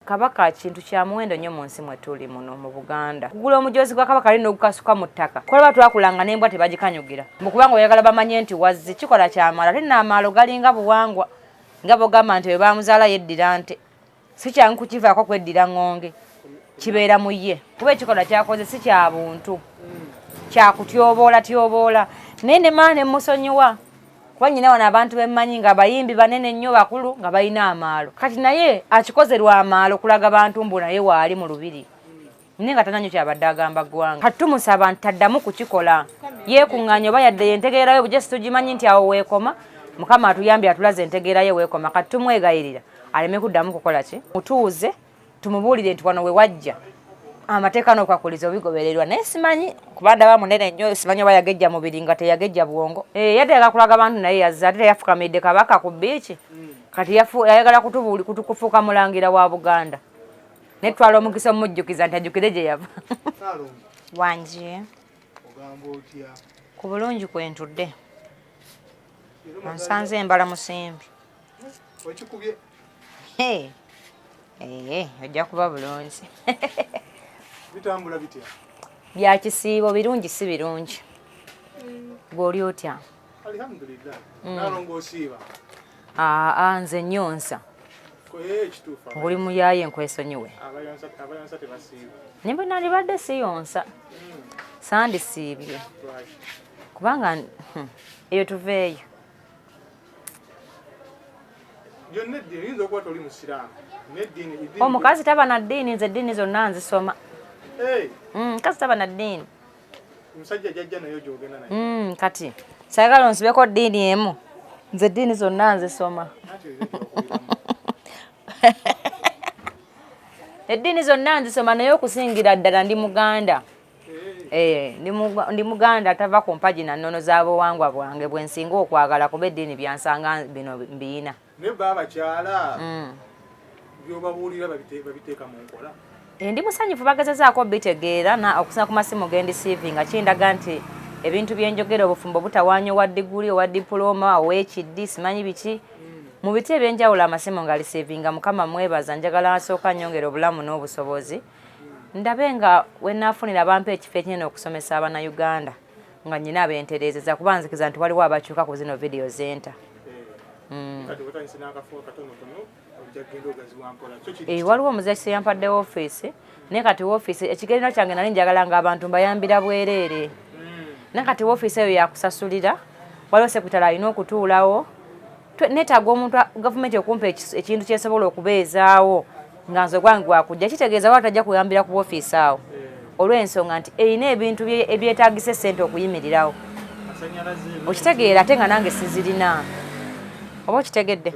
Kabaka kintu kya muwendo nnyo mu nsi mwe tuli muno mu Buganda. Kugula omujozi gwa Kabaka alina okukasuka mu ttaka. Kuba twakulanga n'embwa tebagikanyugira. Mu kubanga oyagala bamanye nti wazzi kikola kyamaala. Ate n'amaalo galinga buwangwa. Nga bogamba nti we baamuzaala yeddira nte. Si kyangu kukivaako kweddira ngonge. Kibeera mu ye. Kuba ekikola kyakoze si kya buntu. Kya kutyoboola. Naye ne maana ne musonyiwa. Kuba nyina wano abantu bemmanyi nga bayimbi banene nnyo bakulu nga balina amaalo. Kati naye akikoze lwa amaalo kulaga abantu mbu naye waali mu lubiri. Naye nga tananyo kyabadde agamba ggwanga. Kati tumusaba nti taddamu kukikola. Yeekuŋŋaanya oba yadde entegeera ye bujesi tugimanyi nti awo weekoma. Mukama atuyambye atulaze entegeera ye weekoma. Kati tumwegayirira aleme kuddamu kukola ki? Mutuuze tumubuulire nti wano we wajja. Amateeka n'okwakuliza obigobererwa naye simanyi kuba ndaba munene nnyo simanyi oba yagejja mubiri nga teyagejja bwongo. Yateeka kulaga abantu naye yazze ate teyafukamidde Kabaka ku bbiiki. Kati yayagala kufuuka mulangira wa Buganda. Ne twala omukisa omujjukiza nti ajjukire gye yava. Wangi. Ku bulungi kwentudde. Ansanze embala musimbi. Ojja kuba bulungi. Bitambula bitya? Bya kisiibo birungi si birungi. Gw'oli otya? Alhamdulillah. Nalongo osiiba. Nze nnyonsa. Ekituufu. Oli muyaaye nkwesonyiwe. Abayonsa tebasiiba. Nimba nalibadde siyonsa. Sandisiibye. Kubanga eyo tuveeyo. Yonna eddiini yinza okuba toli musiraamu. Omukazi taba na ddiini, nze eddiini zonna nzisoma. Mukazi taba na ddiini. Omusajja jjajja nayo gy'ogenda naye. Kati saagala onsibeko ddiini emu. Nze eddiini zonna nzisoma. Eddiini zonna nzisoma naye okusingira ddala ndi Muganda. Ndi Muganda tava ku mpagi na nnono z'abuwangwa bwange bwe nsinga okwagala kuba eddiini byansanga bino mbiina. Ne baba kyala. Byobabuulira babiteeka mu nkola. Ndi musanyufu bagezezaako bitegeera okusana ku masimu gendi siivinga kindaga nti ebintu byenjogera obufumbo butawaanya owa diguli owa dipulooma ow'ekiddi simanyi biki mu biti ebyenjawulo amasimu nga lisiivinga. Mukama mwebaza njagala asooka nnyongera obulamu n'obusobozi ndabe nga we naafunira bampa ekifo ekinene okusomesa Abannayuganda nga nnyina abentereezeza kuba nzikiza nti waliwo abakyuka ku zino vidiyo zenta. Waliwo omuzekisi yampadde woofiisi naye kati woofiisi ekigendera kyange nali njagala nga abantu mbayambira bwereere naye kati woofiisi eyo yakusasulira waliwo sekutale alina okutuulawo neetaaga omuntu gavumenti okumpa ekintu kyesobola okubeezaawo nga nze gwange gwakujja kitegeeza wala tajja kuyambira ku woofiisi awo olw'ensonga nti erina ebintu ebyetaagisa essente okuyimirirawo okitegeera ate nga nange sizirina. Oba okitegedde?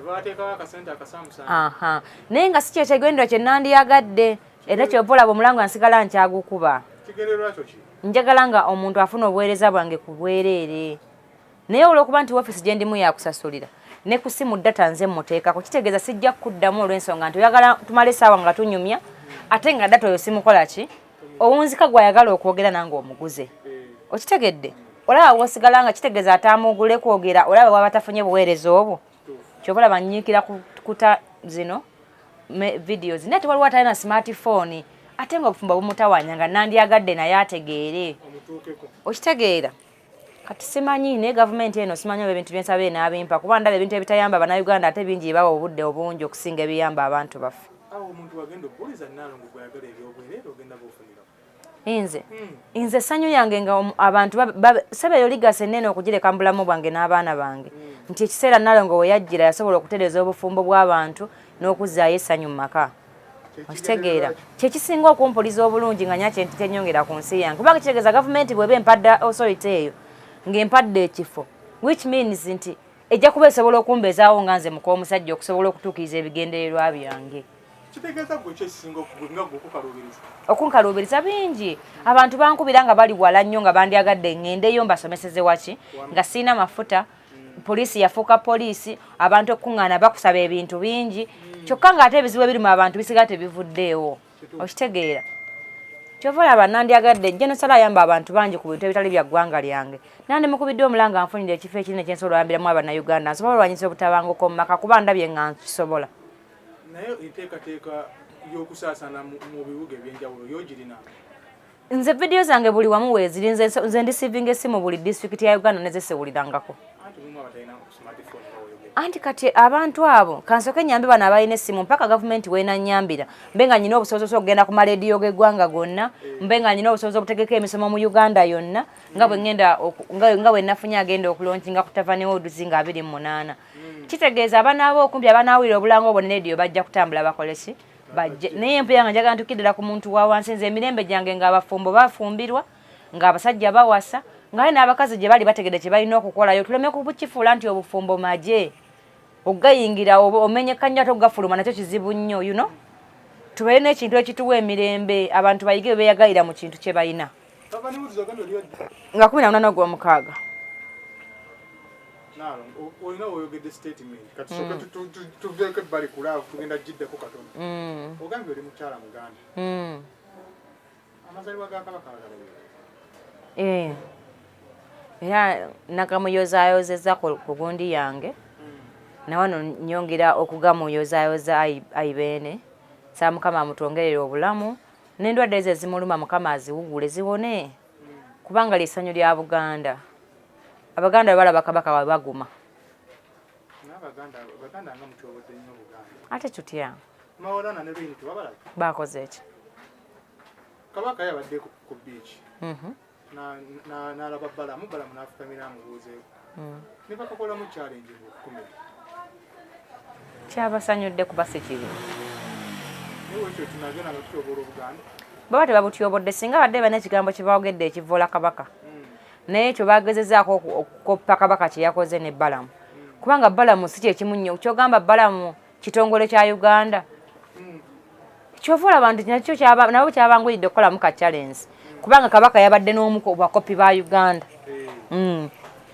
Naye nga si kyekigendera kye nandiyagadde era kyova olaba omulango nsigala nkyagukuba. Njagala nga omuntu afuna obuweereza bwange ku bwereere naye olw'okuba nti woofiisi gye ndimu yakusasulira ne ku simu data nze muteekako kitegeeza sijja kuddamu olw'ensonga nti oyagala tumale essaawa nga tunyumya ate nga data oyo simukola ki owunzika gwayagala okwogera nange omuguze. Okitegedde? Olaba w'osigala nga kitegeeza ataamugule kwogera olaba waba tafunye buweereza obwo. Kyova olaba nnyiikira kuta zino videos naye ate waliwo atalina smartphone ate nga obufumbo bumutawanya nga nandiyagadde naye ategeere. Okitegeera? Kati simanyi naye gavumenti eno simanyi oba ebintu byensaba enaabimpa kuba ndaba ebintu ebitayamba Bannayuganda ate bingi bawa obudde obungi okusinga ebiyamba abantu baffe. Nze essanyu yange nga abantu sebe eyo ligasa ennene okugireka mu bulamu bwange n'abaana bange nti ekiseera Nalongo we yajjira yasobola okutereeza obufumbo bw'abantu n'okuzzaayo essanyu mu maka. Okitegeera? Kyekisinga okumpuliza obulungi nga nyakye nti tenyongera ku nsi yange kubanga kitegeeza gavumenti bw'eba empadde authority eyo ng'empadde ekifo which means nti ejja kuba esobola okumbeezaawo nga nze muka omusajja okusobola okutuukiriza ebigendererwa byange. Kitegeeza gwe kyekisinga nga gwe okukaluubiriza? Okunkaluubiriza bingi. Abantu bankubira nga bali wala nnyo nga bandyagadde ŋŋendeyo mbasomeseze waki nga sirina mafuta. Poliisi yafuuka poliisi abantu okuŋŋaana bakusaba ebintu bingi kyokka ng'ate ebizibu ebiri mu abantu bisigala tebivuddeewo. Okitegeera? Kyova olaba nandyagadde jje nosala ayamba abantu bangi ku bintu ebitali bya ggwanga lyange. Nandi mukubidde omulanga nfunira ekifo ekirina kyensobola oyambiramu Abannayuganda nsobola olwanyisa obutabanguko mu maka kuba ndabye nga nkisobola. Naye enteekateeka y'okusaasana mu bibuga ebyenjawulo y'ogirina? Nze video zange buli wamu weeziri, nze ndisivinga essimu buli district ya Uganda nezesewulirangako. Anti kati abantu abo kansoke nyambe bana abalina essimu mpaka gavumenti weena nyambira mbenga nyina obusobozi okugenda ku marediyo g'eggwanga gonna, mbenga nyina obusobozi okutegeka emisomo mu Uganda yonna nga bwe ngenda nga bwe nafunye agenda okulonkinga ku Tavani Woods nga 28. Kitegeeza abaana ab'okumpi abanaawulira obulanga obwonna ediyo bajja kutambula bakole ki bajje. Naye empya nga njagala ntukiddira ku muntu wa wansi, nze emirembe gyange ng'abafumbo bafumbirwa ng'abasajja bawasa ngaye n'abakazi gye bali bategedde kye balina okukolayo, tuleme kubukifuula nti obufumbo maje ogayingira omenyekanya togafuluma nakyo kizibu nnyo, you know. Tubeere n'ekintu ekituwa emirembe, abantu bayige beeyagayira mu kintu kye balina. Nga 14 ogw'omukaaga. Olina oyogedde statement kati soka tuveeko ebbali kulaavu tugenda giddeko katono. Ogambye oli mukyala Muganda. Amazaalibwa ga Kabaka agalabika. Era nakamuyozayozezza ku gundi yange. Na wano nyongera okugamuyozayoza ayibeene. Saa Mukama amutongerera obulamu. N'endwadde ezo ezimuluma Mukama aziwugule ziwone. Kubanga lisanyu lya Buganda. Abaganda balaba Kabaka wa baguma. Abaganda nga mutyobodde nnyo Buganda. Ate tutya. Maolana ne Lwini tebabalaba. Bakoze ki? Kabaka yabadde ku beach. N'alaba Balamu n'afukamira amubuuzeeko. Ne bakakolamu challenge mu kumera. Kyabasanyudde kuba si kibi. Niwe ekyo tunagenda nga tutyobola Obuganda. Baba tebabutyobodde singa badde bana ekigambo kye baogedde ekivoola Kabaka. Naye ekyo bagezezaako okukoppa Kabaka kye yakoze ne Balamu. Kubanga Balamu si kyekimu nnyo. Kyogamba Balamu kitongole kya Uganda. Kyovoola abantu nakyo nabo kyabanguyidde okukolamu ka challenge. Kubanga Kabaka yabadde n'omu ku bakopi ba Uganda.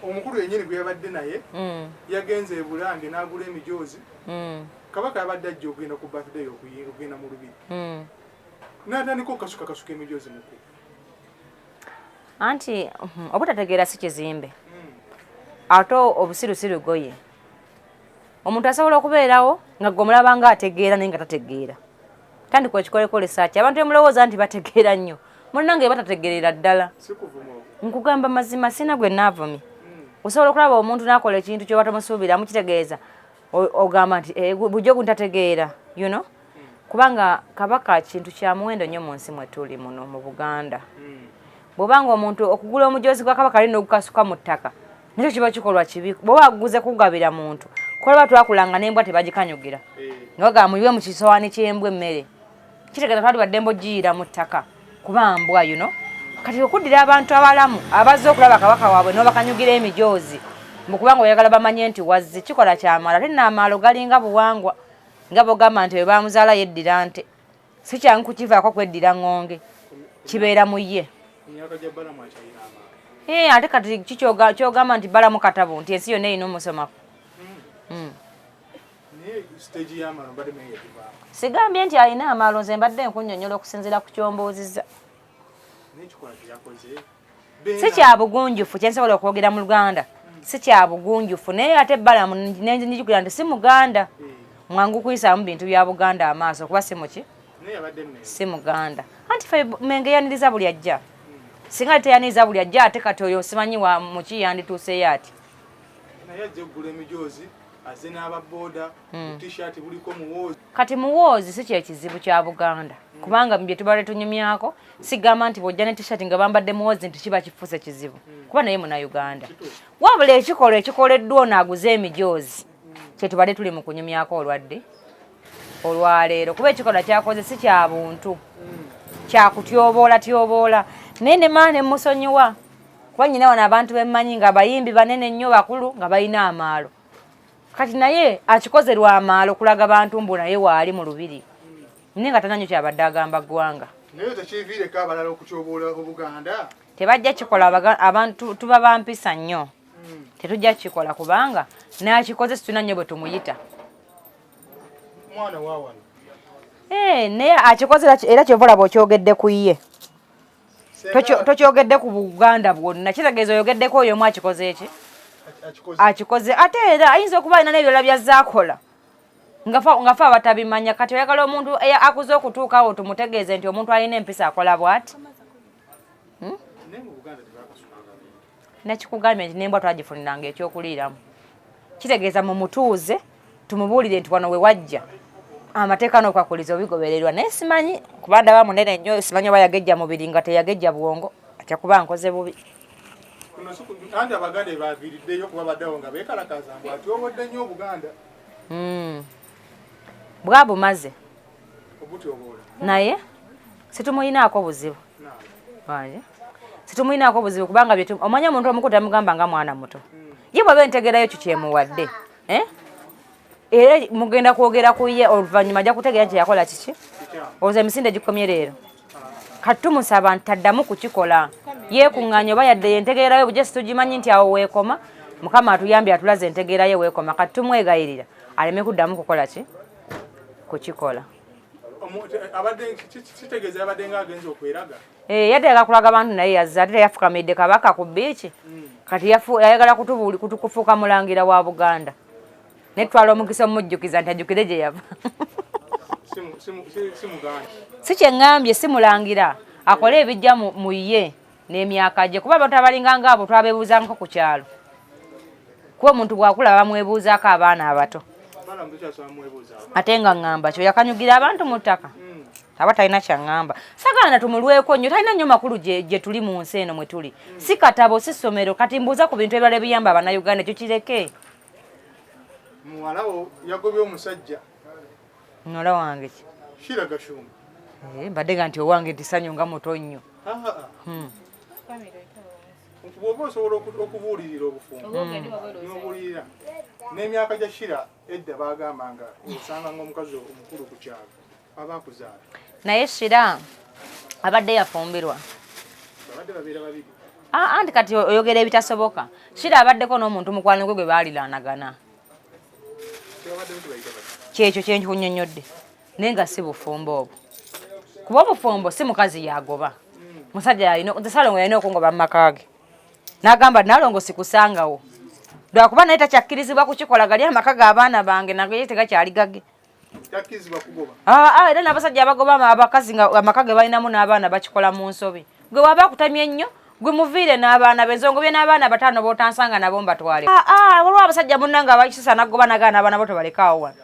Omukulu yennyini gwe yabadde naye yagenze e Bulange n'agula emijoozi. Kabaka yabadde ajja okugenda ku birthday okugenda mu Lubiri. N'atandika okukasuka emijoozi mukulu. Anti obutategeera si kizimbe. Ate obusirusiru goye. Omuntu asobola okubeerawo nga gomulaba nga ategeera naye nga tategeera. Tandika okikoleko research. Abantu emulowooza nti bategeera nnyo. Munnange batategeerera ddala. Nkugamba mazima sina gwe naavumye. Osobola okulaba omuntu n'akola ekintu ky'obatamusuubiramu kitegeeza. Ogamba nti bujogu ntategeera, you know? Kubanga Kabaka kintu kya muwendo nnyo mu nsi mwe tuli muno mu Buganda. Bw'obanga omuntu okugula omujoozi gwa Kabaka alina okukasuka mu ttaka. Nakyo kiba kikolwa kibi. Bw'oba aguze kugabira muntu. Kolaba twakulanga n'embwa tebagikanyugira. Nga bagamba muyiwe mu kisowaani ky'embwa emmere. Kitegeeza twandibadde embwa ogiyiira mu ttaka. Kuba mbwa, you know? Kati okuddira abantu abalamu abazze okulaba Kabaka waabwe n'obakanyugira emijoozi. Mukubanga oyagala bamanye nti wazzi kikola kyamala. Ate n'amaalo galinga buwangwa. Nga bogamba nti we baamuzaala yeddira nte. Si kyangu kukivaako kweddira ŋŋonge. Kibeera mu ye. Ate kati kyogamba nti Balamu katabo nti ensi yonna erina omusomako. Sigambye nti alina amaalo, nze mbadde nkunnyonnyola okusinziira ku kyombuuzizza. Si kya bugunjufu kye nsobola okwogera mu Luganda. Si kya bugunjufu naye ate Balamu njijukira nti si Muganda. Mwangu kuyisaamu bintu bya Buganda amaaso kuba si muki? Si Muganda. Anti ffe Menge yaniriza buli ajja. Singa teyaniriza buli ajja ate kati oyo simanyi wa muki yandituuseyo ati. Naye ajja kugula emijoozi, azze n'ababooda, t-shirt buliko muwoozi. Kati muwoozi si kyekizibu kya Buganda. Kubanga bye tubadde tunyumyako, sigamba nti bw'ojja ne t-shirt nga bambadde muwoozi nti kiba kifuuse kizibu. Kuba naye muna Uganda. Wabula ekikoleddwa ono aguze emijoozi. Kye tubadde tuli mu kunyumyako olwaleero. Kuba ekikola kyakoze si kya buntu. Kyakutyoboola. Naye ne maane musonyiwa. Kuba nyina wano abantu bemmanyi nga bayimbi banene nnyo bakulu nga balina amaalo. Kati naye akikoze lwa amaalo kulaga bantu mbu naye waali mu Lubiri. Naye nga tananyo kyabadde agamba ggwanga. Naye tekiviireko abalala okutyoboola Obuganda? Tebajja kikola abantu tuba bampisa nnyo. Tetujja kikola kubanga n'akikoze situna nnyo bwe tumuyita. Mwana waawano. Naye akikoze era kyovola bw'okyogedde ku ye. Tokyogedde ku Buganda bwonna. Kitegeeza oyogeddeko oyo omu akikoze eki? Akikoze. Ate era ayinza okuba alina n'ebirala by'azze akola. ngafa abatabimanya kati oyagala omuntu akuze okutuukawo tumutegeeze nti omuntu alina empisa akola bw'ati. Nakikugambye nti n'embwa twagifuniranga ekyokuliiramu. Kitegeeza mu mutuuze tumubuulire nti wano we wajja amateeka n'okwakuliza obigobererwa, naye simanyi kuba ndaba munene nnyo, simanyi oba yagejja mubiri nga teyagejja bwongo atya kuba nkoze bubi. Andi Abaganda baviiriddeyo kuba baddawo nga beekalakaza mbu ati obodde nnyo Obuganda. Bwabumaze Obutyobola naye situmuyinaako buzibu. Situmuyinaako buzibu kubanga omanye omuntu omukulu tamugamba nga mwana muto. Ye bw'aba entegerayo kyo kyemuwadde. Era mugenda kwogera ku ye oluvannyuma ajja kutegeera nti yakola kiki. Olowooza emisinde gikomye leero. Kati tumusaba nti taddamu kukikola. Yeekuŋŋaanya oba yadde yentegeerayo bujje situgimanyi nti awo weekoma. Mukama atuyambye atulaze entegeerayo weekoma. Kati tumwegayirira aleme kuddamu kukola ki? Kukikola. Kitegeeza yabadde ng'agenze okweraga? Yateeka kulaga abantu naye yazze ate teyafukamidde Kabaka ku biiki. Kati yayagala kufuuka mulangira wa Buganda. Netwala omukisa omujjukiza nti ajjukire gye yava. Si kyeŋŋambye simulangira akole ebijja mu ye n'emyaka gye kuba abantu abalinga ngaabo twabeebuuzangako ku kyalo. Kuba omuntu bw'akula bamwebuuzaako abaana abato. Ate nga ŋŋamba kyo yakanyugira abantu mu ttaka. Aba talina kyaŋŋamba. Sagana tumulweko nnyo talina nnyo makulu gye tuli mu nsi eno mwe tuli. Si katabo si ssomero kati mbuuza ku bintu ebirala ebiyamba Abannayuganda ekyo kireke. Muwalawo yagobye omusajja. Muwala wange ki? Shira Gashumba. Mbadde nga nti owange nti Sanyu nga muto nnyo. Bw'oba osobola okubuulirira obufumbo n'obuulirira n'emyaka gya Shira edda baagambanga osanga ng'omukazi omukulu ku kyalo aba akuzaala. Naye Shira abadde yafumbirwa. Babadde babeera babiri. Anti kati oyogera ebitasoboka. Shira abaddeko n'omuntu mukwano gwe baaliranagana. Kyekyo kye nkunnyonnyodde naye nga si bufumbo obwo. Kuba obufumbo si mukazi yagoba. Musajja Nsalongo yalina okungoba mu maka ge. N'agamba Nalongo sikusangawo. Lwakuba naye takyakkirizibwa kukikola gali amaka g'abaana bange naye tegakyali gage. Takkirizibwa kugoba? Era n'abasajja abagoba abakazi nga amaka ge balinamu n'abaana bakikola mu nsobi. Gwe waba akutamye nnyo gwe muviire n'abaana benzongobye n'abaana bataano b'otansanga nabo mbatwale. Waliwo abasajja munnanga abakisusa n'agoba n'agaana abaana bo tebalekaawo wano.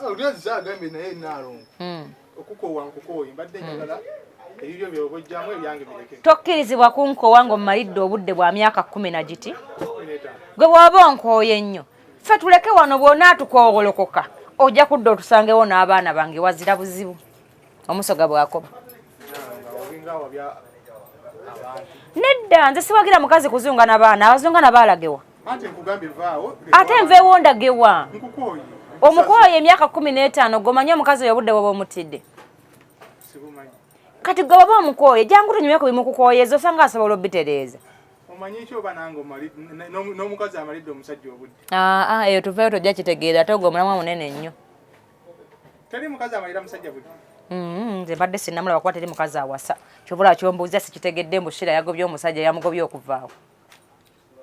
Olwezza agambye naye Nalongo okukoowa nkukooye mbadde njagala ebibyo by'obojjamu ebyange bireke. Tokkirizibwa kunkoowa ng'ommalidde obudde bwa myaka 10 na giti. Gwe bw'oba onkooye nnyo ffe tuleke wano bw'ona atukoowolokoka ojja kudda otusangewo n'abaana bange wazira buzibu omusoga bwakoba. Nedda nze siwagira mukazi kuzunga n'abaana abazunga n'abaalagewa. Ate nveewo ndagewa. Omukooye emyaka 15 gomanye omukazi oyo obudde bwoba omutidde. Kati gwe baba omukooye jangu tunyumeko bimukukooyeza osanga asobola obitereeza. Omanyi ki oba nange n'omukazi amalidde omusajja obudde? Eyo tuveeyo tojja kitegeera ate ogwo omulamwa munene nnyo. Teri mukazi amalira musajja budde? Nze mbadde sinnamulaba kuba teri mukazi awasa. Kyobula kyombuuza sikitegedde mbu Shira yagobye omusajja yamugobye okuvaawo.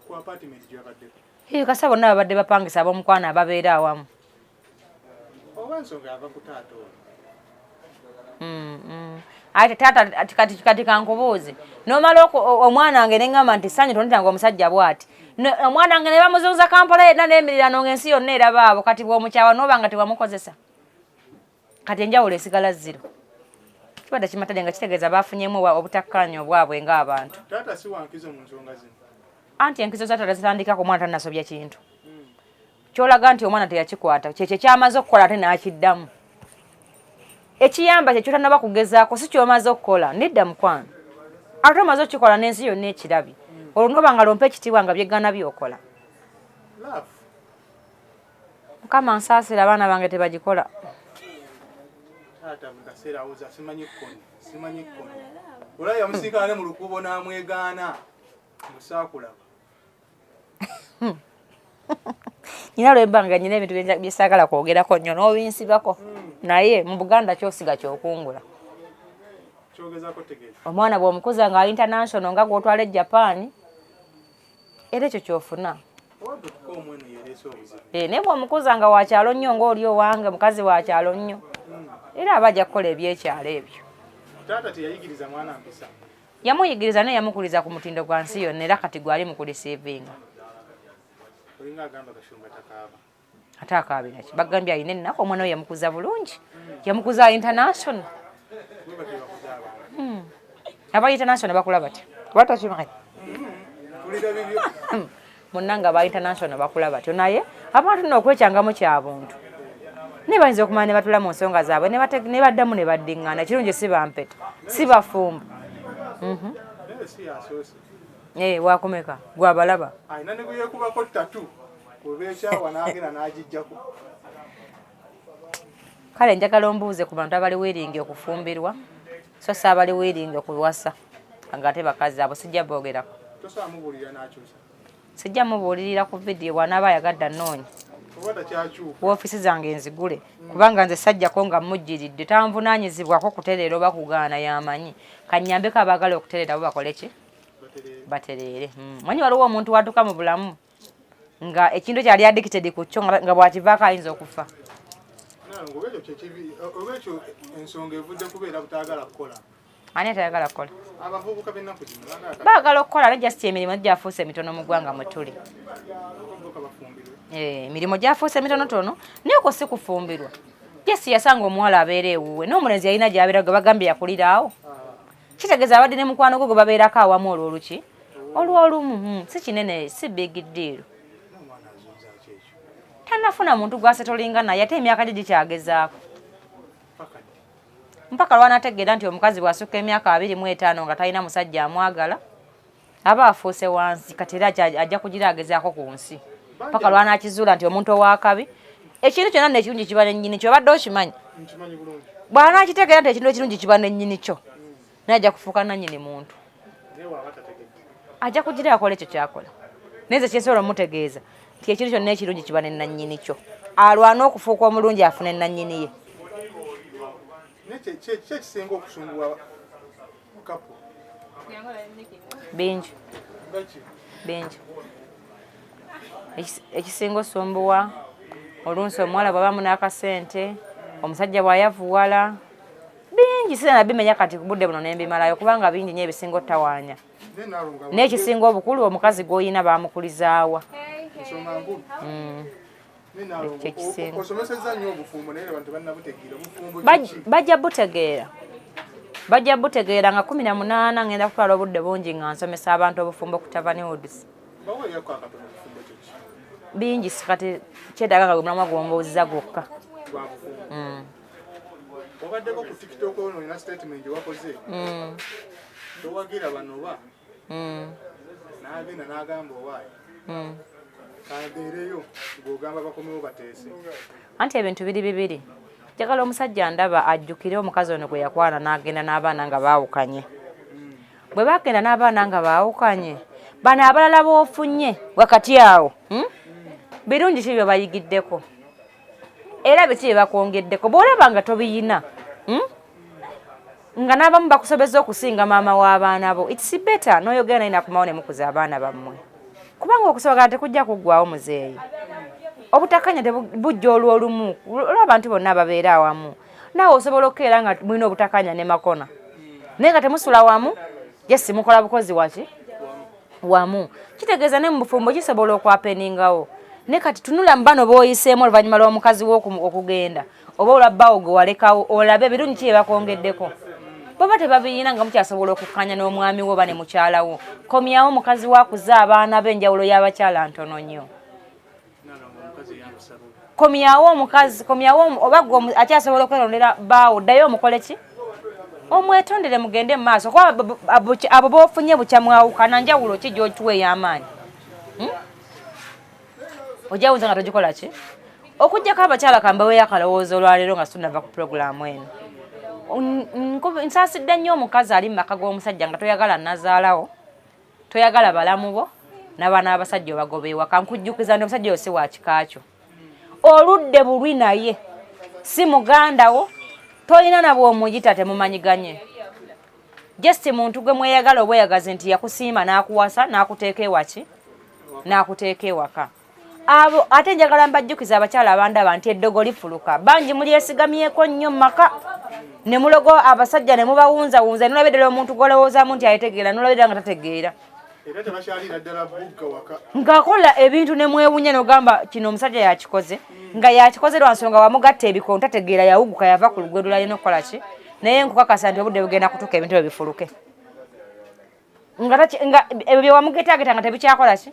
Ku apartment gy'abaddeko? Kasa bonna babadde bapangisa ab'omukwano ababeera awamu. Oba ensonga yava ku taata oyo? Ate taata kati kankubuuze. N'omala omwana wange ne ŋŋamba nti Sanyu tonetanga omusajja bw'ati. Omwana wange ne bamuzunza Kampala yenna n'emirirano ng'ensi yonna eraba abo kati bw'omukyawa n'oba nga tewamukozesa. Kati enjawulo esigala 0. Kibadde kimatadde nga kitegeeza baafunyemu obutakkaanya obwabwe ng'abantu. Taata si wankizo mu nsonga zino. Anti enkizo za taata zitandika ku mwana tannasobya kintu. Kyolaga nti omwana teyakikwata kyekyo kyamaze okukola ate n'akiddamu. Ekiyamba kyekyo tannaba kugezaako si kyomaze okukola nedda mukwano. Ate omaze okukikola n'ensi yonna ekirabye. Olwo noba nga lompa ekitiibwa nga byeggana byokola. Mukama nsaasira abaana bange tebagikola. Taata mu kaseera awuza simanyi kkoni. Olaba yamusinkana ne mu lukuubo n'amwegaana musaakulaba. Nina lwembanga nyina ebintu bye saagala kwogerako nnyo n'obinsibako. Naye mu Buganda kyosiga kyokungula. Kyogezako tegeeza. Omwana bw'omukuza nga international nga gw'otwala e Japan era ekyo kyofuna. naye bw'omukuza nga wakyalo nnyo ng'oli owange mukazi wakyalo nnyo era abajja kukola ebyekyalo ebyo. Taata teyayigiriza mwana mpisa. Yamuyigiriza naye yamukuliza ku mutindo gwa nsi yonna era kati gwali mu kulisiivinga. Olinga agamba Kashumba takaaba. Ate akaabira ki? Bagambye alina ennaku omwana we yamukuza bulungi. Yamukuza international. Aba international bakula batya? Batakimanyi. Munnanga aba international bakula batyo naye abantu nno okwekyangamu kyabuntu. Ne bayinza okumanya ne batula mu nsonga zaabwe ne baddamu ne baddiŋŋana. Ekirungi si bampeta, si bafumba. Wakomeka gwabalaba. Ayina ne guyekubako ttatu. Kubeekyawa n'agenda n'agijjako. Kale njagala ombuuze ku bantu abali weeringi okufumbirwa so si abali weeringi okuwasa nga ate bakazi abo sijja boogerako. Tosobola mubuulira n'akyusa. Sijja mubuulirira ku vidiyo bw'anaaba ayagadde anoonye. Woofiisi zange nzigule kubanga nze sajjako nga mujjiridde tanvunaanyizibwako kutereera oba kugaana yamanyi. Kannyambeko abaagala okutereera bo bakole ki? Batereere. Manyi waliwo omuntu watuuka mu bulamu nga ekintu kyali addicted ku kyo nga bwakivaako ayinza okufa. Olwekyo ensonga evudde kubeera butaagala kukola. Ani atayagala kukola? Abavubuka b'ennaku zino baagala okukola ate just emirimu gyafuuse emitono mu ggwanga mwe tuli. Emirimu gyafuuse emitonotono naye ko si kufumbirwa. Jesi yasanga omuwala abeera ewuwe n'omulenzi yalina gy'abeera gwe bagambye yakulira awo. Kitegeeza abadde ne mukwano gwe babeerako awamu olwoluki olwolumu si kinene si big deal. Tanafuna muntu gwasetolinga naye ate emyaka gye gikyagezaako. Mpaka lwanategeera nti omukazi bw'asukka emyaka 25 nga talina musajja amwagala aba afuuse wansi kati era ajja kugira agezaako ku nsi. Mpaka lwanakizuula nti omuntu ow'akabi ekintu kyonna n'ekirungi kiba nennyini kyo obadde okimanyi. Bw'anaakitegeera nti ekintu ekirungi kiba nennyini kyo naye ajja kufuuka nannyini muntu. Ajja kugira akola ekyo kyakola. Naye nze kyensobola omutegeeza nti ekintu kyonna ekirungi kiba ne nannyini kyo. Alwana okufuuka omulungi afune nannyini ye. Kyekisinga okusumbuwa kapo? Bingi. Ekisinga osumbuwa olunsi omuwala bw'abamu n'akasente omusajja bw'ayavuwala bingi sira nabimenya kati ku budde buno n'embimalayo kubanga bingi nnyo ebisinga ottawaanya. N'ekisinga obukulu omukazi gw'oyina baamukulizaawa. Bajja butegeera nga 18 ngenda kutwala obudde bungi nga nsomesa abantu obufumbo ku Tavani Woods. Bingi kati kyetaaga nga gwe gw'ombuuziza gwokka. Obaddeko ku TikTok olina statement gye wakoze. Towagira bano ba. N'agenda n'agamba owaayo. Kabeereyo ng'ogamba bakomewo bateese. Anti ebintu bibiri. Njagala omusajja ndaba ajjukire omukazi ono gwe yakwana n'agenda n'abaana nga baawukanye. Bwe bagenda n'abaana nga baawukanye bano abalala b'ofunye wakati awo birungi ki bye bayigiddeko era biki bye bakwongeddeko bw'olaba nga tobiyina nga n'abamu bakusobezza okusinga maama w'abaana bo it's better n'oyogera naye nakumawo ne mukuza abaana bammwe kubanga okusobagana tekujja kuggwawo muzeeyi. Obutakanya tebujja olw'olumu olw'abantu bonna ababeera awamu naawe osobola okukeera nga mulina obutakanya ne makona naye nga temusula wamu yesi mukola bukozi waki wamu kitegeeza ne mu bufumbo kisobola okwapeningawo naye kati tunula mu bano b'oyiseemu oluvannyuma lw'omukazi wo okugenda oba olabbaawo gwe walekawo olabe ebirungi ki bye bakwongeddeko baba tebabiyina nga mukyasobola okukkanya n'omwami wo oba ne mukyalawo komyawo omukazi wakuza abaana b'enjawulo y'abakyala ntono nnyo. Komyawo oba gwe akyasobola okwerondera bbaawo ddayo omukole ki omwetondere mugende mu maaso kuba abo b'ofunye bukyamwawukana njawulo ki gy'okiwa ey'amaanyi. Ojawuza nga togikola ki okuggyako abakyala kambaweyo akalowoozo olwaleero nga tunava ku puroguramu eno. Nsaasidde nnyo omukazi ali mu maka g'omusajja nga toyagala nazaalawo toyagala balamu bo n'abaana b'abasajja obagoba ewaka nkujjukiza nti omusajja oyo si wa kika kyo oludde bulwi naye si muganda wo tolina nabwe omuyita temumanyiganye just muntu gwe mweyagala obweyagazi nti yakusiima n'akuwasa n'akuteeka ewaki n'akuteeka ewaka. abo ate njagala mbajjukiza abakyala abandaba nti eddogo lifuluka bangi mulyesigamyeko nnyo maka ne mulogo abasajja ne mubawunzawunza nolabedera omuntu gwolowoozamu nti ayetegeera nolabedera nga tategeera era tebakyalira ddala bugga waka ng'akola ebintu ne mwewunya n'ogamba kino omusajja yakikoze nga yakikoze lwa nsonga wamugatta ebikono tategeera yawuguka yava ku lugwe lulayo n'okukola ki naye nkukakasa nti obudde bugenda kutuuka ebintu ebyo bifuluke nga ebyo bye wamugetaageta nga tebikyakola ki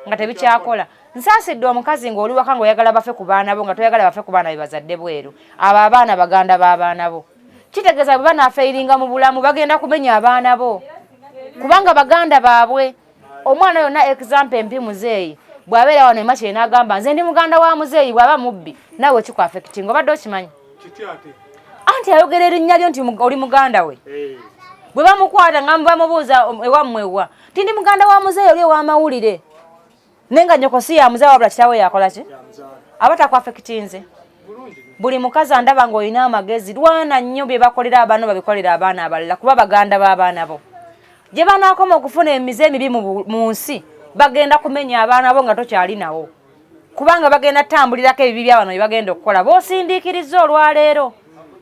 nga tebikyakola nsaasidde omukazi ng'oli waka ng'oyagala bafe ku baana bo nga toyagala bafe ku baana be bazadde bweru abo abaana baganda b'abaana bo kitegeeza bwe banafeeringa mu bulamu bagenda kumenya abaana bo kubanga baganda baabwe omwana yonna example empi muzeeyi bw'abeera wano emakye n'agamba nze ndi muganda wa muzeeyi bw'aba mubbi nawe kikuafectinga obadde okimanyi anti ayogera erinnya lyo nti oli muganda we bwe bamukwata nga bamubuuza ewammwewa ti ndi muganda wa muzeeyi oli ow'amawulire naye nga nnyoko si yamuzeeyi wabula kitaawe yakola ki aba takuafectinze buli mukazi andaba ng'olina amagezi lwana nnyo bye bakolera abaana babikolera abaana abalala kuba baganda b'abaana bo gye banaakoma okufuna emize emibi mu nsi bagenda kumenya abaana bo nga tokyali nawo kubanga bagenda tambulirako ebibi by'abano bye bagenda okukola b'osindiikiriza olwaleero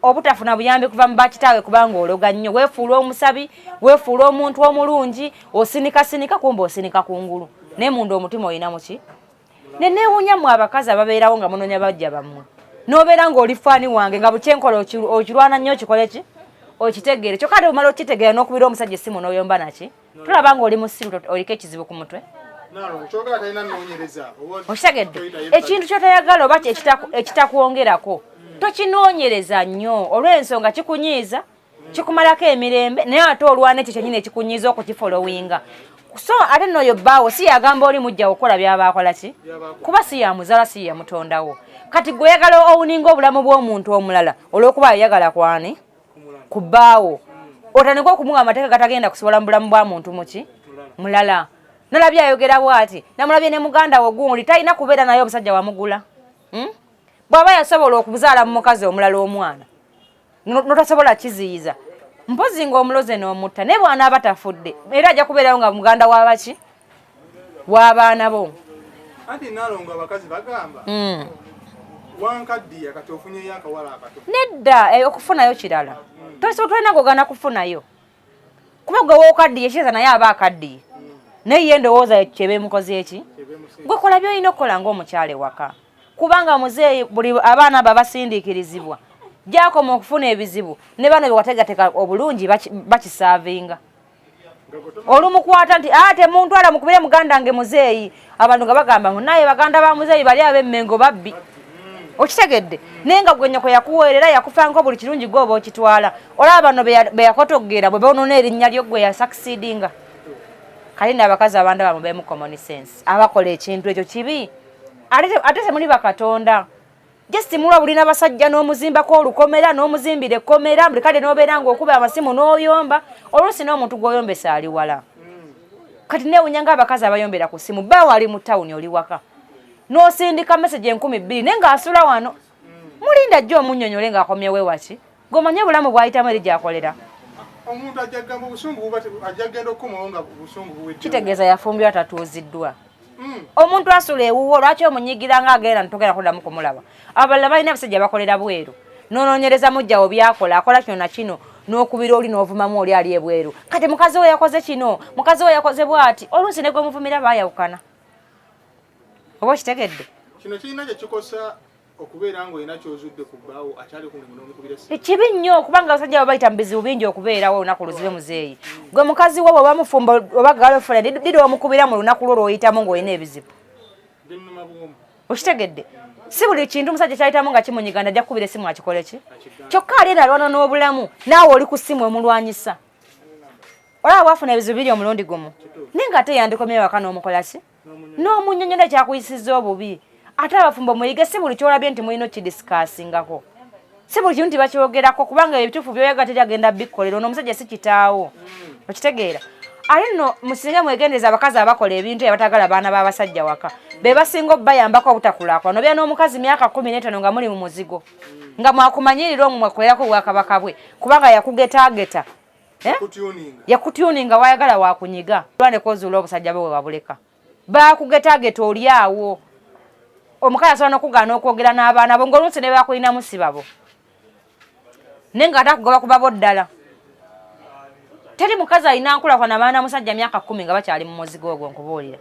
obutafuna buyambi kuva mu bakitaawe kubanga ologa nnyo weefuula omusabi weefuula omuntu omulungi osinikasinika kumba osinika kungulu naye munda omutima olina muki neneewunya mu abakazi ababeerawo nga munonya bajja bammwe n'obeera ng'oli faani wange nga bukyenkola okirwana nnyo okikole ki okitegeere kyokka ate omala okitegeera n'okubira omusajja essimu n'oyomba naki tulaba ng'oli musiru oliko ekizibu ku mutwe okitegedde ekintu ky'otoyagala oba ekitakwongerako tokinoonyereza nnyo olw'ensonga kikunyiiza kikumalako emirembe naye ate olwana ekyo kyennyini ekikunyiiza okukifolowinga so ate n'oyo bbaawo si yagamba oli mujja okukola by'abaakola ki kuba si yamuzaala si yamutondawo kati gwe oyagala owuninga obulamu bw'omuntu omulala olw'okuba ayagala kwani ku bbaawo otandika okumuwa amateeka gatagenda kusobola mu bulamu bwa muntu muki mulala nalabye ayogera bw'ati namulabye ne muganda wo gundi talina kubeera naye omusajja wamugula bw'aba yasobola okuzaala mu mukazi omulala omwana notasobola kiziyiza mpozi ng'omuloze n'omutta naye bw'anaaba tafudde era ajja kubeerayo nga muganda w'abaki w'abaana bo anti Nalongo abakazi bagamba wankaddiya kati ofunyeyo akawala akato nedda okufunayo kirala tolina gogana kufunayo kuba gwe wookaddiye kireza naye aba akaddiye naye ye ndowooza kyebe mukozi eki gwe kola by'olina okukola ng'omukyala ewaka kubanga muzeeyi buli abaana abo abasindiikirizibwa gyakoma okufuna ebizibu ne bano bewategateka obulungi bakisaavinga olumukwata nti ate muntwala mukubire muganda nge muzeeyi abantu nga bagamba naye baganda ba muzeeyi bali ab'emmengo babbi okitegedde naye nga gwe nnyoko yakuweerera yakufanga buli kirungi gw'oba okitwala olaba bano be yakotoggera bwe boonona erinnya lyo gwe yasakisidinga kale n'abakazi abanda bamu beemu common sense abakola ekintu ekyo kibi ate temuli bakatonda just mulwa bulina basajja n'omuzimbako olukomera n'omuzimbira ekkomera buli kale n'obeera ng'okuba amasimu n'oyomba oluusi n'omuntu gw'oyombesa ali wala kati neewunya ng'abakazi abayombera ku simu bbaawo ali mu tawuni oli waka n'osindika message 2,000 naye ng'asula wano mulinda jjo omunnyonnyole ng'akomyewo ewaki gomanye obulamu bw'ayitamu eri gy'akolera omuntu ajjagamba obusungu ajjagenda okukomawo nga obusungu buwedde kitegeeza yafumbirwa tatuuziddwa omuntu asula ewuwo lwaki omunyigira ng'agenda ntogera kuddamu kumulaba abalala balina abasajja bakolera bweru noonoonyereza mujjawo byakola akola kino na kino n'okubira oli n'ovumamu oli ali ebweru kati mukazi we yakoze kino mukazi we yakoze bw'ati oluusi ne gwe muvumira baayawukana oba okitegedde kino kirina kye kikosa okubeera ng'olina ky'ozudde ku bbaawo akyali ku mulimu n'omukubira essimu kibi nnyo kubanga abasajja bwe bayita mu bizibu bingi okubeerawo olunaku luzibe muzeeyi gwe mukazi we bwe bamufumba oba girlfriend didi omukubira mu lunaku lwo lw'oyitamu ng'olina ebizibu okitegedde si buli kintu omusajja kyayitamu nga kimunyiganda ajja kukubira essimu akikole ki kyokka ali alwana n'obulamu naawe oli ku ssimu emulwanyisa olaba bwafuna ebizibu biri omulundi gumu naye ng'ate yandikomyeyo waka n'omukola ki n'omunnyonnyola ekyakuyisizza obubi ate abafumbo muyige si buli kyolabye nti mulina okidisikaasingako si buli kintu tibakyogerako kubanga ebituufu byoyaga teri agenda bikkolera ono omusajja si kitaawo okitegeera ate nno musinga mwegendeza abakazi abakola ebintu abatagala baana b'abasajja waka be basinga obayambako obutakulaakulana obeera n'omukazi myaka 15 nga muli mu muzigo nga mwakumanyirira omwe mwakolerako obwakabaka bwe kubanga yakugetaageta yakutyuninga wayagala wakunyiga lwaneko ozuula obusajja bwe wabuleka bakugetaageta oli awo omukazi asobola n'okugaana okwogera n'abaana bo ng'oluusi ne bakulina musibabo naye nga atakugoba kubabo ddala. Teri mukazi alina nkulaakulana abaana musajja myaka 10 nga bakyali mu muzigo ogwo nkubuulira.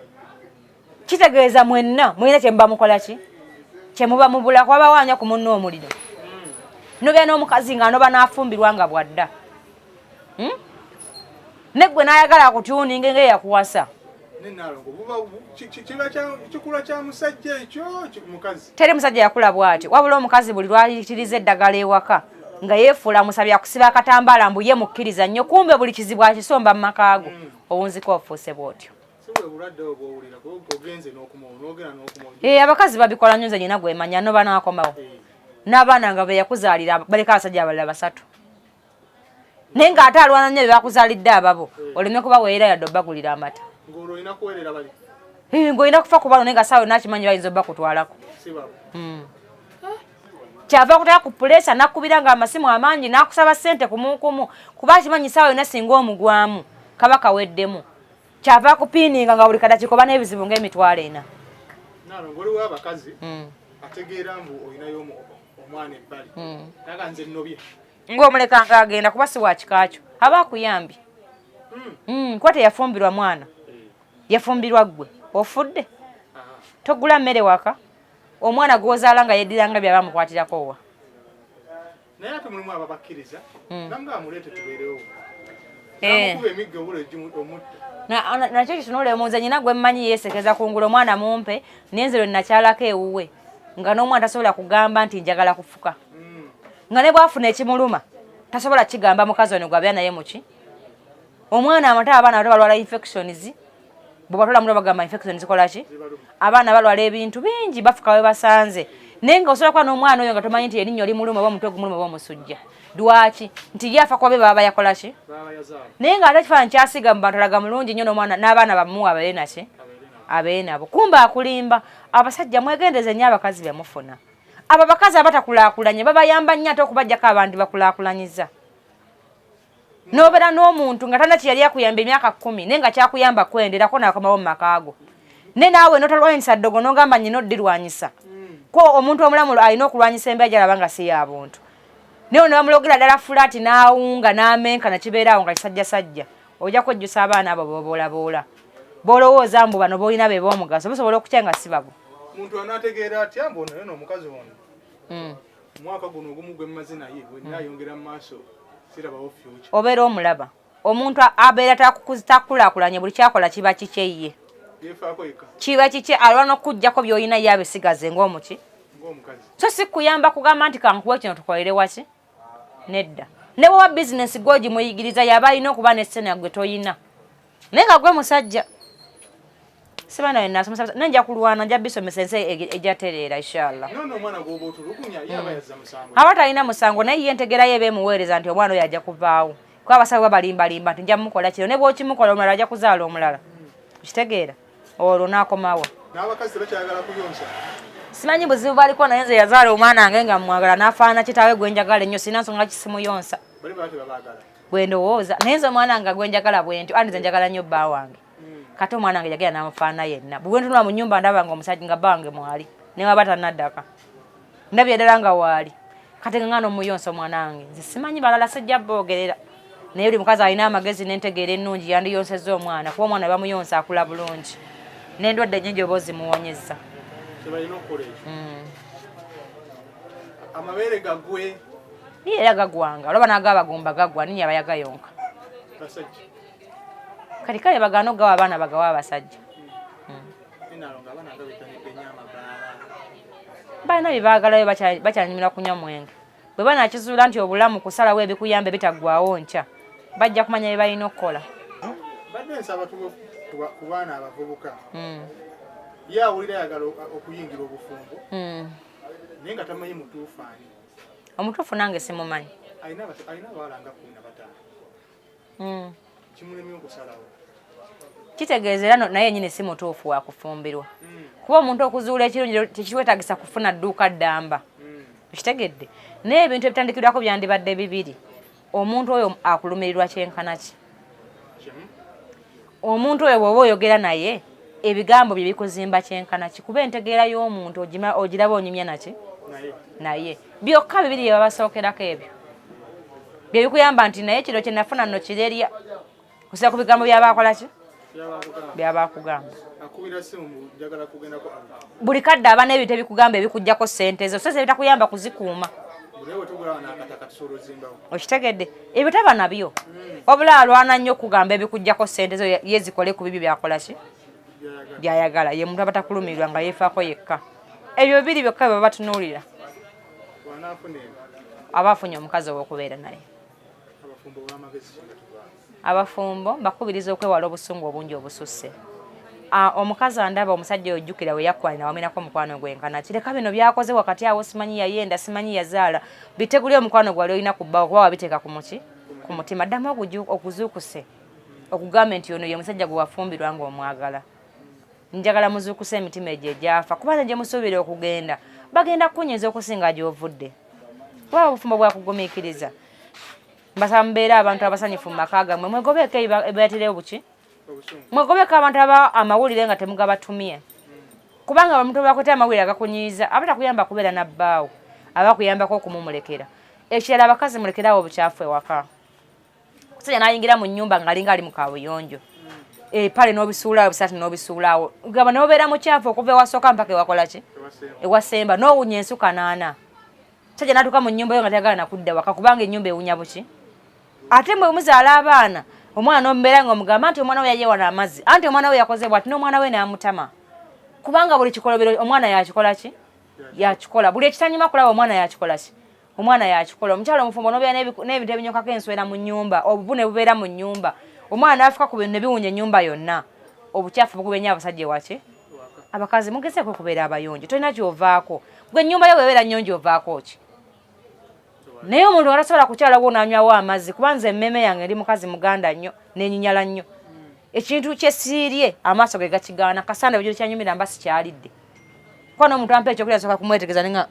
Kitegeeza mwenna mulina kye muba mukola ki kye muba mubula kuba bawaanya ku munno omuliro nobya n'omukazi nga noba n'afumbirwa nga bwadda neggwe n'ayagala kutuuninga ng'eyakuwasa. Teri musajja yakula bw'atyo wabula omukazi buli lwayitiriza eddagala ewaka nga yeefuula musabi akusiba akatambaala mbu ye mukkiriza nnyo kumbe buli kizibu akisomba mu maka ago obunziko ofuuse bw'otyo. Abakazi babikola nnyo nze nyina gwemanya noba n'akomawo n'abaana nga be yakuzaalira baleka abasajja abalala 3 naye ng'ate alwana nnyo be bakuzaalidde ababo oleme kubaweerera yadde obbagulira amata ng'olina kufa kubalo naye nga saawe nakimanyi bayinza obbakutwalako. Kyava kutaka ku pulesa nakubira nga amasimu amangi nakusaba ssente kumukumu kuba akimanyi saawe yonna singa omugwamu kaba kaweddemu kyava kupiininga nga buli kadakikoba n'ebizibu ng'emitwalo 4. Waliwo abakazi ategeera mbu olinayo omwana ebbali naga nze nnobye ng'omulekanga agenda kuba si wa kikakyo aba akuyambye kuba teyafumbirwa mwana yafumbirwa ggwe ofudde togula mmere waka omwana gwozaala nga yeddiranga byaba mukwatirako wa naye ate mulimu ababakkiriza nanga amuleete tubeerewo namukuba emigga obulejji omutta nakyo kitunuulemuuza nyina gwe mmanyi yeesekeza kungula omwana mumpe nenze lwe nakyalako ewuwe nga n'omwana tasobola kugamba nti njagala kufuka nga ne bwafuna ekimuluma tasobola kigamba mukazi ono gwabya naye muki omwana amata abaana bato balwala infections bw'batwala muto bagamba infections zikola ki abaana balwala ebintu bingi bafuka we basanze naye nga osobola kuba n'omwana oyo nga tomanyi nti erinnyo limuluma oba omutwe gumuluma oba omusujja lwaki nti yafa kuba be baba yakola ki naye nga ate ekifaananyi kyasiga mu bantu alaga mulungi nnyo n'omwana n'abaana bamuwa ababe naki abeere nabo kumba akulimba. Abasajja mwegendeze nnyo abakazi bemufuna abo abakazi abatakulaakulanye babayamba nnyo ate okubajjako abantu bakulaakulanyiza nobeera n'omuntu nga tana kiyali akuyamba emyaka 10 naye nga kyakuyamba kwenderako nakomawo mu maka ago ne naawe notalwanyisa ddogo nogamba nyina oddirwanyisa ko omuntu omulamu alina okulwanyisa embeera gyalaba nga si ya buntu naye ne bamulogera ddala fulaati n'awunga n'amenka nakibeeraawo nga kisajjasajja ojja kwejjusa abaana abo boboolaboola bolowooza mbu bano boolina be b'omugaso basobola okutya nga si babo. Omuntu anaategeera atya mbu ono yona omukazi ono omwaka guno ogumu gwe mmaze naye wenayongera mu maaso sirabawo future obeera omulaba omuntu abeera takulaakulanye buli kyakola kiba kikyeye kiba kikye alwana okujjako by'olina ye abisigaze ng'omuki so si kuyamba kugamba nti kankuwe kino tukolere waki nedda ne bwoba bizinesi gwogi muyigiriza yaba alina okuba n'essene gwe toyina naye nga gwe musajja siba nawe nasomesa nenja kulwana nja bisomesa ensi ejatereera inshallah aba talina musango naye ye ntegerayo ebeemuweereza nti omwana oyo ajja kuvaawo kuba abasawo babalimbalimba nti nja mukola kino ne bw'okimukola omulala ajja kuzaala omulala kitegeera olwo n'akomawo. N'abakazi bakyagala kuyonsa simanyi buzibu baliko naye nze yazaala omwana wange nga mwagala n'afaana kitaawe gwe njagala ennyo sina nsonga kisimuyonsa bwe ndowooza naye nze omwana wange gwe njagala bwe ntyo andi nze njagala nnyo bba wange kati omwana wange yagenda n'amufaana yenna bwe ntunula mu nnyumba ndaba nga omusajja nga bba wange mwali ne waba tannaddaka ndabye ddala nga waali kati nga n'omuyonsa omwana wange nze simanyi balala sijja boogerera naye buli mukazi alina amagezi n'entegeera ennungi yandiyonsezza omwana kuba omwana bamuyonsa akula bulungi n'endwadde nnyingi oba ozimuwonyezza. Amabeere gagwe niye era gagwanga olaba n'agabagumba gagwa niye aba yagayonka kati kale bagaana okugawa abaana bagawa abasajja balina bye baagalayo bakyanyumira kunywa mwenge bwe banakizuula nti obulamu kusalawo ebikuyamba bitaggwawo nkya bajja kumanya bye balina okukola. Badde nsaba ku baana abavubuka ye awulira ayagala okuyingira obufumbo naye nga tamanyi mutuufu ani omutuufu nange simumanyi alina abawala nga 15 kimulemye okusalawo kitegeeza era naye yennyini si mutuufu wa kufumbirwa kuba omuntu okuzuula ekirungi tekiwetagisa kufuna dduuka ddamba kitegedde naye ebintu ebitandikirwako byandibadde bibiri omuntu oyo akulumirirwa kyenkana ki omuntu oyo bw'oba oyogera naye ebigambo bye bikuzimba kyenkana kikuba entegeera y'omuntu ogiraba onyumya naki naye byokka bibiri bye babasookerako ebyo bye bikuyamba nti naye kiro kye nafuna nno kirerya kusira ku bigambo by'abaakola ki by'abaakugamba buli kadde aba n'ebintu ebikugamba ebikugjako ssente ezo so ebitakuyamba kuzikuuma okitegedde ebyo taba nabyo wabula alwana nnyo okugamba ebikugjako ssente ezo ye zikole ku bibyo byakola ki byayagala ye muntu abatakulumirirwa nga yeefaako yekka ebyo bibiri byokka bye baba batunuulira aba afunye omukazi ow'okubeera naye abafumbo bakubiriza okwewala obusungu obungi obususse omukazi andaba omusajja ojjukira we yakwanira wamenako mukwano gwenkana kireka bino byakoze wakati awo simanyi yayenda simanyi yazaala bitegulye omukwano gwali olina kubbawo kuba wabiteeka ku mutima ddamu okuzuukuse okugamba nti ono ye musajja gwe wafumbirwa ng'omwagala njagala muzuukuse emitima egyo egyafa kubanga gye musuubira okugenda bagenda kukunyiza okusinga gy'ovudde kuba obufumbo bwakugumiikiriza mbasaba mubeere abantu abasanyufu mu maka gammwe mwegobeeko ebibayatirewo buki mwegobeeko abantu aba amawulire nga temugabatumye kubanga omuntu bakwete amawulire agakunyiiza aba takuyamba kubeera nabbaawo aba kuyambako okumumulekera ekirala abakazi mulekerawo obukyafu ewaka kusajja n'ayingira mu nnyumba ng'alinga ali mu kaabuyonjo pale n'obisuulaawo bisaati n'obisuulaawo gaba n'obeera mukyafu okuva ewasooka mpaka ewakola ki ewasemba n'owunya ensuka naana sajja n'atuuka mu nnyumba yo nga tayagala nakudda waka kubanga ennyumba ewunya buki ate mwe muzaala abaana omwana n'omubeera ng'omugamba nti omwana we yayeewana amazzi anti omwana we yakoze bw'ati n'omwana we n'amutama kubanga buli kikolobero omwana yakikola ki yakikola buli ekitanyuma kulaba omwana yakikola ki omwana yakikola omukyalo omufumbo n'obeera n'ebintu ebinyokako enswera mu nnyumba obuvune bubeera mu nnyumba omwana n'afuka ku bintu ne biwunya ennyumba yonna obukyafu bugubenya abasajja waki abakazi mugezeeko okubeera abayonjo tolina kyovaako gwe ennyumba yo bwebeera nnyonjo ovaako ki naye omuntu atasobola kukyalawo n'anywawo amazzi kubanza emmeme yange eri mukazi muganda nnyo n'enyinyala nnyo ekintu kyesiirye amaaso ge gakigaana kasanda bwe kyanyumira mba sikyalidde kuba n'omuntu ampa ekyokulya soka kumwetegereza nenga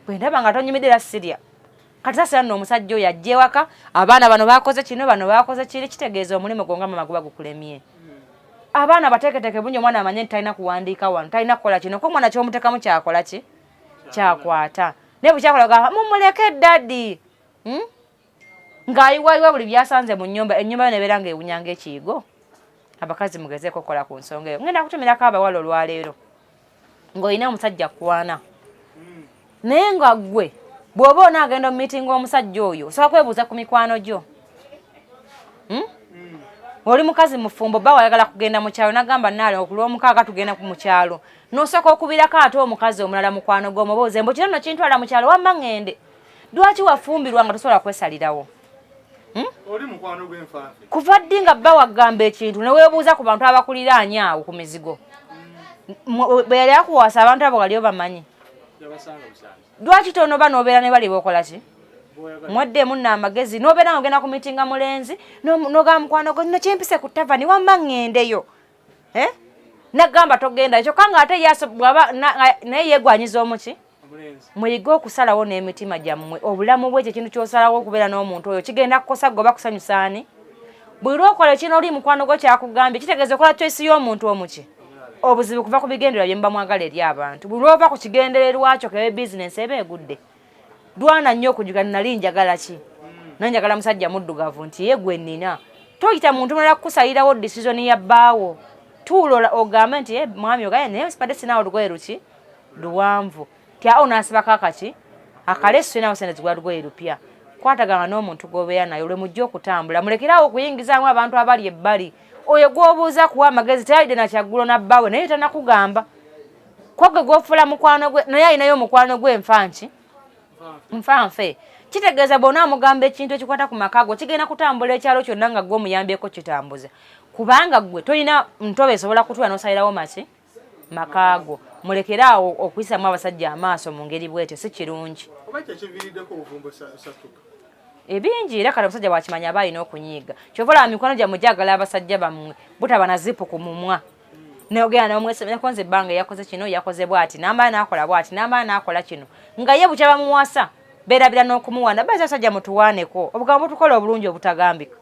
bwe ndaba nga tonyumidde era sirya kati sasira nno omusajja oyo ajja ewaka abaana bano baakoze kino bano baakoze kiri kitegeeza omulimu gwo nga mama guba gukulemye abaana bateeketeeke bungi omwana amanye nti talina kuwandiika wano talina kukola kino ko omwana ky'omuteekamu kyakola ki kyakwata naye bwe kyakola gamba mumuleke daddi ng'ayiwayiwa buli byasanze mu nnyumba ennyumba yo nebeera ng'ewunya ng'ekiyigo abakazi mugezeeko okukola ku nsonga eyo ngenda kutumirako abawala olwaleero ng'olina omusajja kwana naye nga ggwe bw'oba onaagenda mu miitingi omusajja oyo osobola kwebuuza ku mikwano gyo oli mukazi mufumbo bba wayagala kugenda mu kyalo nagamba naale okulw'omukaaga tugenda mu kyalo n'osooka okubirako ate omukazi omulala mukwano gw'omubooze mbu kino nno kintwala mu kyalo wamma ŋŋende lwaki wafumbirwa nga tosobola kwesalirawo oli mukwano gw'enfanfe kuva ddi nga bba wagamba ekintu ne weebuuza ku bantu abakuliraanye awo ku mizigo bwe yali akuwasa abantu abo wali obamanyi lwaki tonoba n'obeera ne bali bookola ki mweddemu nno amagezi n'obeera nga ogenda ku miitinga mulenzi n'ogamba mukwano gwo nno kyempise ku tavani wamma ŋŋendeyo nagamba togenda ekyo kanga ate naye yeegwanyiza omuki muyige okusalawo n'emitima gyammwe obulamu bwe ekyo ekintu ky'osalawo okubeera n'omuntu oyo kigenda kukosa gwe oba kusanyusaani buli lwokola ekino oli mukwano gwo kyakugambye kitegeeza okola choice y'omuntu omuki obuzibu kuva ku bigendererwa bye muba mwagala eri abantu buli lwova ku kigendererwa kyo kebe bizinensi eba egudde dwana nnyo okujuga nali njagala ki nanjagala musajja muddugavu nti ye gwe nnina toyita muntu mulala kukusalirawo decision ya bbaawo tuulola ogambe nti mwami ogaye naye sipadde sinaawo lugoye luki luwanvu ti awo naasibako akaki akalesu sinawo sente zigula lugoye lupya kwatagana n'omuntu g'obeera naye olwe mujja okutambula mulekerawo okuyingizaamu abantu abali ebbali oyo gw'obuuza kuwa amagezi teyalidde nakyaggulo nabbaawe naye tanakugamba kwagwe gw'ofuula mukwano gwe naye alinayo omukwano gwe nfanki nfanfe kitegeeza bw'ona amugamba ekintu ekikwata ku maka go kigenda kutambula ekyalo kyonna nga gwe omuyambyeko kitambuze kubanga gwe tolina ntobe esobola kutuula n'osalirawo maki maka go mulekeraawo okuyisamu abasajja amaaso mu ngeri bwetyo si kirungi ebingi era kale omusajja bwakimanya aba alina okunyiiga kyova olaba mikono gyammwe gyagala abasajja bammwe butaba na zipu ku mumwa neogenda nomwesemerako nze ebbanga yakoze kino yakoze bwati nambala nakola bwati nambala nakola kino nga ye bukya bamuwasa beerabira n'okumuwaana baza abasajja mutuwaaneko obugambo tukola obulungi obutagambika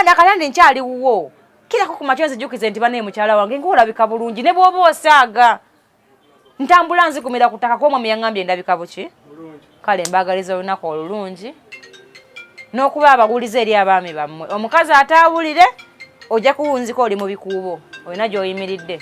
nakala ndi nkyali wuwo kirako ku makyo nzijukize nti bane mukyala wange ng'olabika bulungi ne bw'oba osaaga ntambula nzikumira ku ttaka kw'omwami yaŋŋambye ndabika buki kale mbaagaliza olunaku olulungi n'okuba abaguliza eri abaami bammwe omukazi ataawulire ojja kuwunzika oli mu bikuubo olina gy'oyimiridde